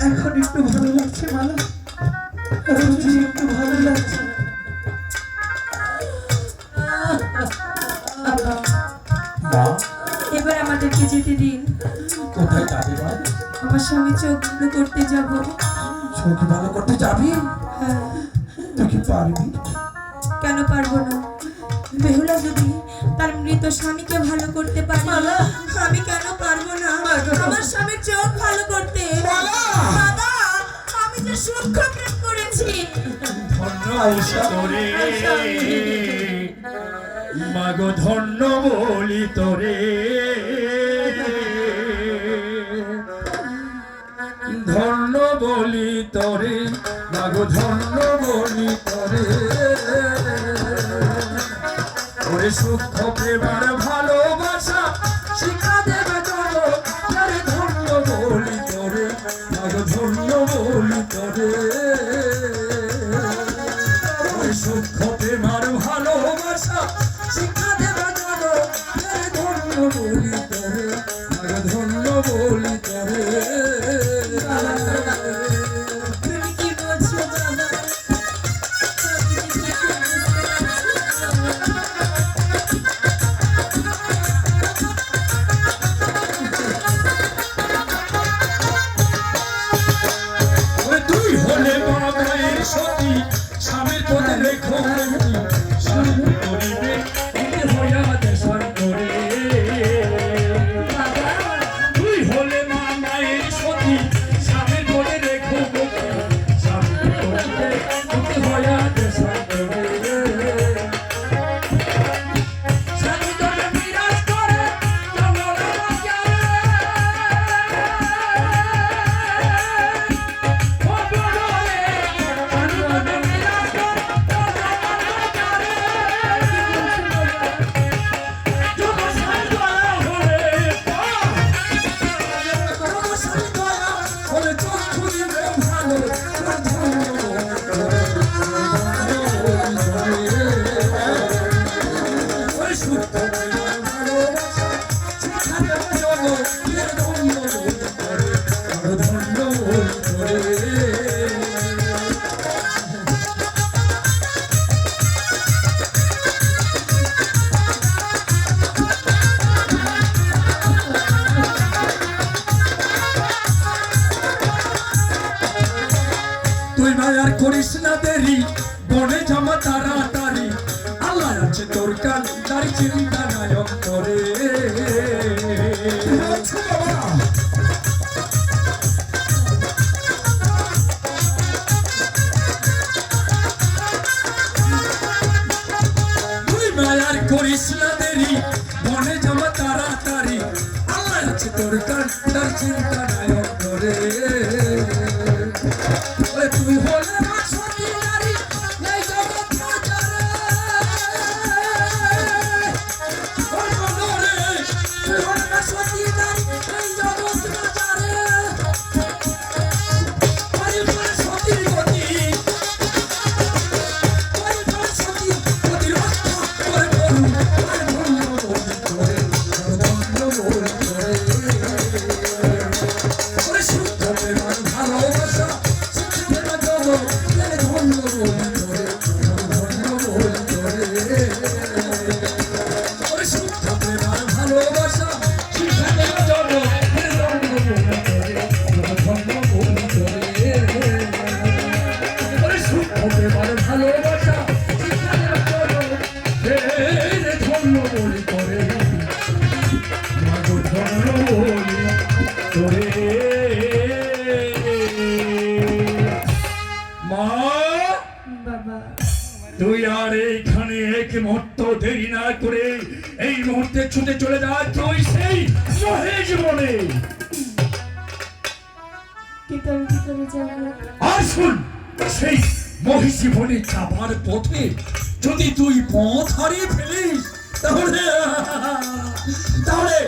এখন একটু ভালো লাগছে মালা, একটু ভালো লাগছে। এবার আমাদেরকে যেতে দিন। কোথায় যাবি? আমার স্বামী চোখ ভালো করতে যাব। চোখ ভালো করতে যাবি? হ্যাঁ। তুই কি পারবি? কেন পারবো না? বেহুলা যদি তার মৃত স্বামীকে ভালো করতে পারে, আমি কেন পারবো না আমার স্বামীর চোখ ভালো করতে? বাবা, আমি যে সূক্ষ্ম প্রেম করেছি। ধন্য আয়েশা তোরে মাগো, ধন্য বলি তোরে, ধন্য বলি তোরে মাগো, ধন্য বলি তোরে। ওরে সূক্ষ্ম প্রেমার ভালোবাসা শিক্ষা দেবে চলো, আরে ধন্য বলি তোরে মাগো, ধন্য বলি তোরে। সূক্ষ্ম প্রেমার ভালোবাসা শিক্ষা দেবে জগৎ ধন্য বলি তরে ধন্য বলি তরে তুমি কি বলছো বাবা? আমি কিছু তুই হলে মায়ের সতী স্বামীর পথে রেখো মুক্তি স্বামী করিবে এতে হইয়া দেশান করে তুই হলে মায়ের সতী স্বামীর পথে রেখো মুক্তি স্বামী করিবে এতে হইয়া দেশান করে স্বামী তোকে বিরাজ করে জঙ্গলে বাজারে তুই মায়ার করিস না দেরি বনে জামা তাড়াতাড়ি আল্লাহ আছে তোর কান তার চিন্তা নাই অন্তরে তুই মায়ার করিস না দেরি বনে জামা তাড়াতাড়ি আল্লাহ আছে তোর কান তার চিন্তা নাই অন্তরে তুই হলে না সতী নারী এই জগৎ বাজারে তুই হলে না সতী নারী এই জগৎ বাজারে পরিবার সতীর গতি পরিবার সতী গতি রক্ষা করে বলু শুদ্ধ প্রেমার ভালোবাসা তুই আর এইখানে এক মুহূর্ত দেরি না করে এই মুহূর্তে ছুটে চলে যা তুই সেই মহেশ বনে কিন্তু আমি কি করে যাবো? আর শুন সেই মহিষী বনে যাবার পথে যদি তুই পথ হারিয়ে ফেলিস তাহলে তাহলে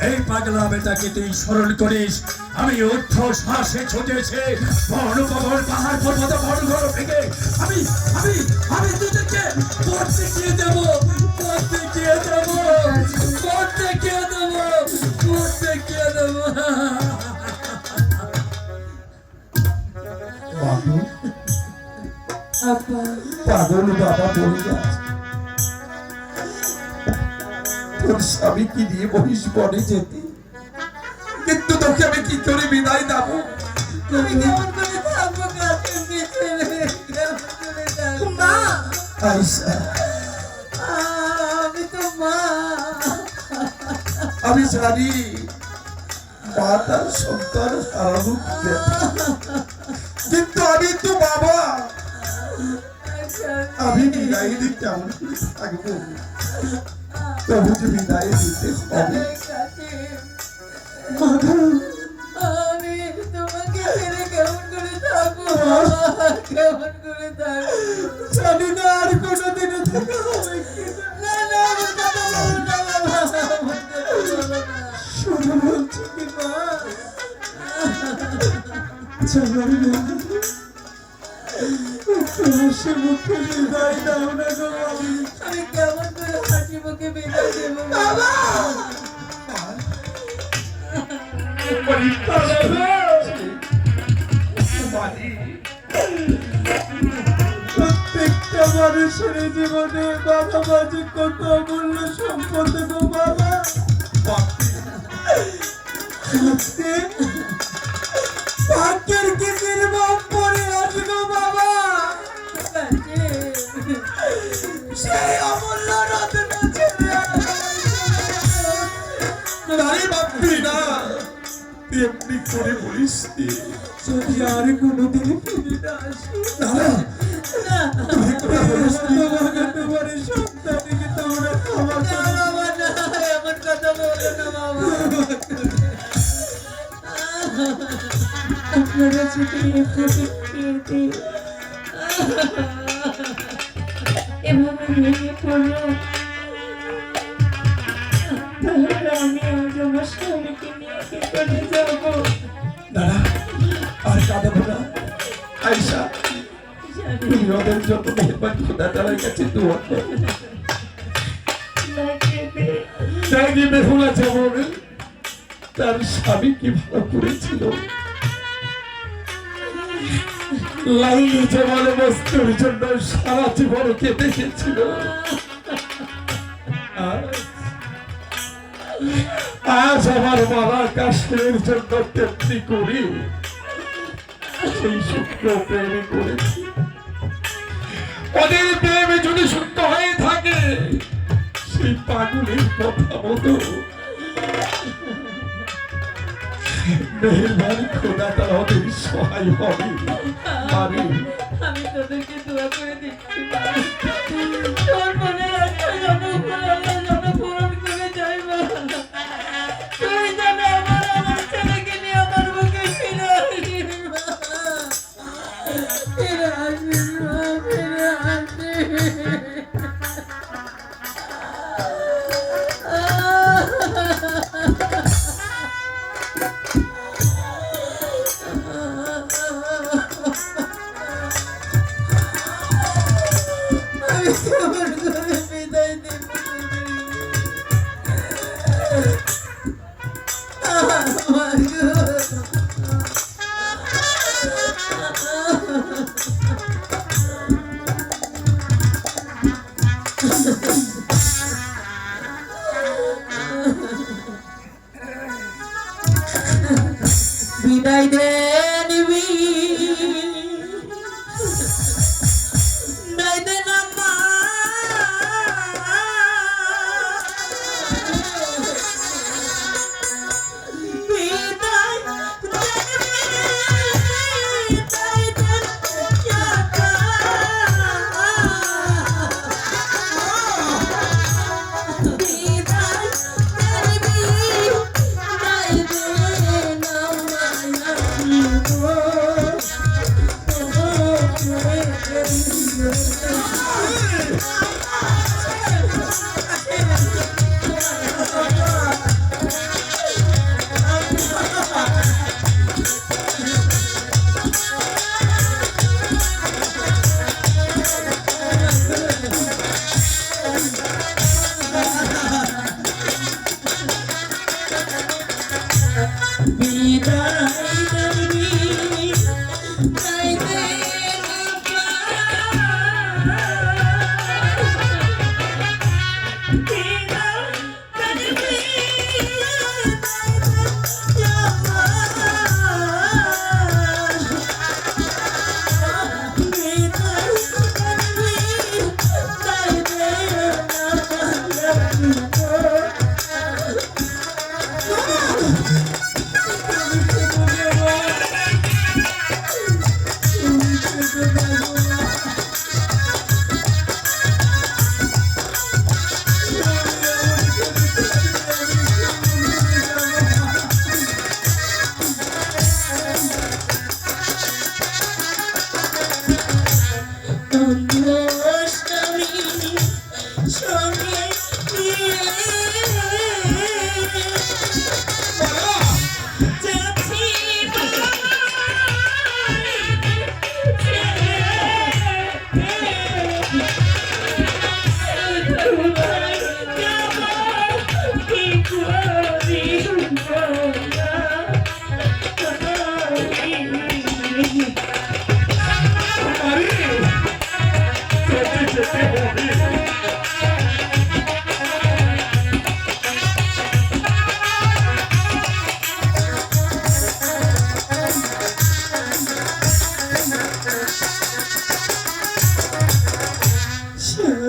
এই পাগলা বেটাকে তুই স্মরণ করিস আমি ঊর্ধ্ব শ্বাসে ছুটেছে বড় বড় পাহাড় পর্বত বড় বড় ভেঙে আমি আমি আমি তোদেরকে পথ দেখিয়ে দেবো পথ দেখিয়ে দেবো পথ দেখিয়ে দেবো পথ দেখিয়ে দেবো বাবু আপা পাগল বাবা বলে যাচ্ছে তোর স্বামী কি দিয়ে বলিস বনে যেতে কিন্তু তোকে আমি কি করে বিদায় দেবো তুমি কেমন করে থাকবো গাছের নিচে কেমন করে থাকবো? মা আয়শা আমি তো মা আমি জানি মা তার সন্তান হারানো কিন্তু আমি তো বাবা আমি বিদায় দিতে কেমন করে থাকবো তবু যে বিদায় দিতে হবে আমি তোমাকে ছেড়ে কেমন করে থাকবো কেমন করে থাকবো জানি না আর কোনোদিনও থাকা হবে কিনা। না না আমার কথা বলো না বাবা আমার কথা বলো না শোনো বলছি কি মা জানার বন্ধু তোমার সঙ্গে মুখে বিদায় দাও না গো আমি কেমন করে হাসি মুখে বিদায় দেবো বাবা? পরীক্ষা দেবে প্রত্যেকটা মানুষের জীবনে বাবা মাঝে কত অমূল্য সম্পদ গো বাবা। আজকে ভাগ্যের কি নির্মম পড়ে আসবো বাবা, সেই অমূল্য রত্ন ছেড়ে নারী ভাববি না, এমনি করে বলিস যদি আর কোনোদিন ফিরে না আসি তোমার সন্তানকে তোমরা ক্ষমা করো। এমন কথা বলো না বাবা। আপনারা যদি এভাবে ভেঙে পড়লো, তাহলে আমি আজ আমার স্বামীকে নিয়ে কি করে যাবো? দাঁড়া, আর কাঁদাবো না। আয়শা, তুমি ওদের যত মেহরবান খোদা তালার কাছে দোয়া করো। জানি বেহুলা যেমন তার স্বামী কি ভালো করেছিল, লাইলি যেমন বস্তুর জন্য সারা জীবন কেঁদে গেছিল, আজ আমার মালা কাশ্মীর জন্য তেমনি করি সেই শুক্র প্রেম করেছি। ওদের প্রেম যদি সত্য হয়ে থাকে, সেই পাগলের কথা মতো মেহরবানি খোদা তারা ওদের সহায় হবে। আমি তোদেরকে দোয়া করে দিচ্ছি, তোর মনের আশা যেন পূরণ করে যাইবা। তুই যেন আমার ছেলেকে নিয়ে আমার বুকে ফিরে আসিস মা। ফিরে আসিস মা, ফিরে বিদায় দে নিবি, বিদায় দে না মা। বিদায় দে, বিদায় দে চাচা। বিদায় দে, বিদায় দে না মায়া গো।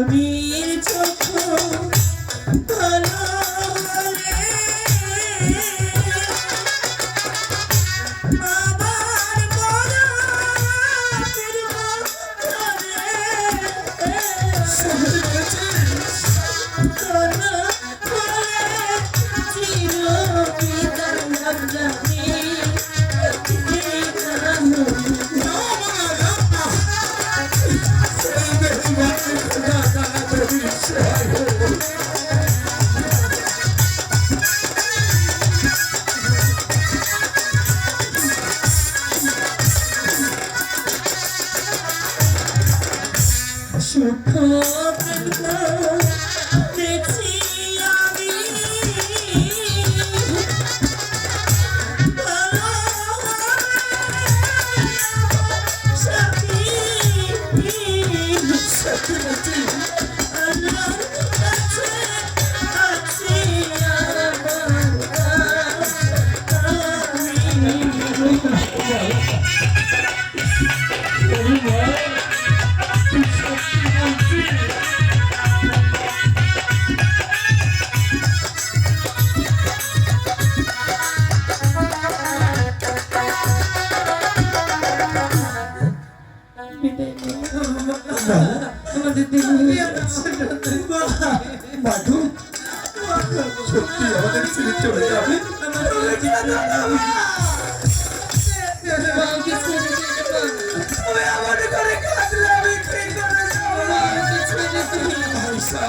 নবীর চক্ষু ভালো হলে বাবার বড়াতের সুখ দেখছি আমি সাথী আল্লাহর কাছে আছি আমাদের মাধু সত্যি আমাদের ছেড়ে চলে যাবে আয়শা,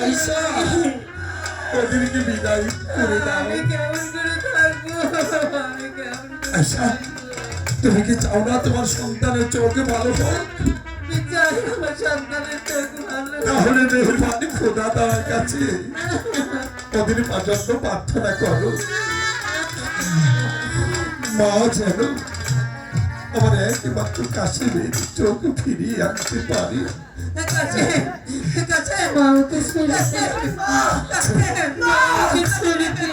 আয়শা, ওদেরকে বিদায় করে দাও। আয়শা, তুমি কি চাও না তোমার সন্তানের চোখে ভালো হোক? তাহলে মেহরবানি খোদা তার কাছে ওদের পর্যন্ত প্রার্থনা করো, মা যেন আমার একমাত্র কাশিমের চোখ ফিরিয়ে আনতে পারি। মাকে ছেড়ে দে।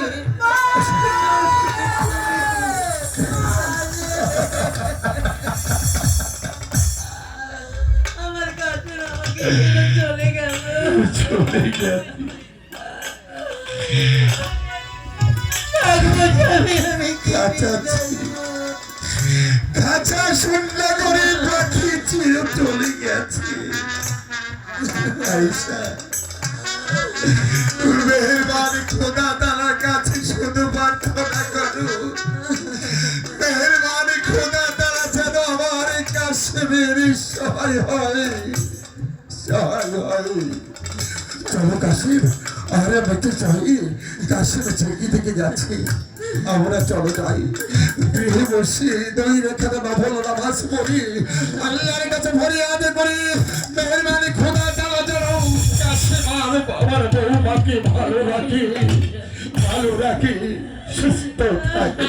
আমার কাছে আমাকে চলে গেল। চলে গেল। খাঁচা শূন্য করে পাখি চির চলে গেছে। আয়শা, মেহরবানি খোদা তাআলার কাছে শুধু প্রার্থনা করো, মেহরবানি খোদা তাআলা যেন আমার কাশিমের সহায় হয়, সহায় হয়। চলো কাশিম, আরে বেঁচে চাই, কাশিম ঝেঁকি থেকে যাচ্ছি, আমরা চলো যাই, গৃহে বসে দুই রেখাতে নফল নামাজ পড়ি, আল্লাহর কাছে ফরিয়াদ করি, মেহরবানি খোদা তাআলা যেন কাশিম আর বাবার বউমাকে ভালো রাখি, সুস্থ থাকে।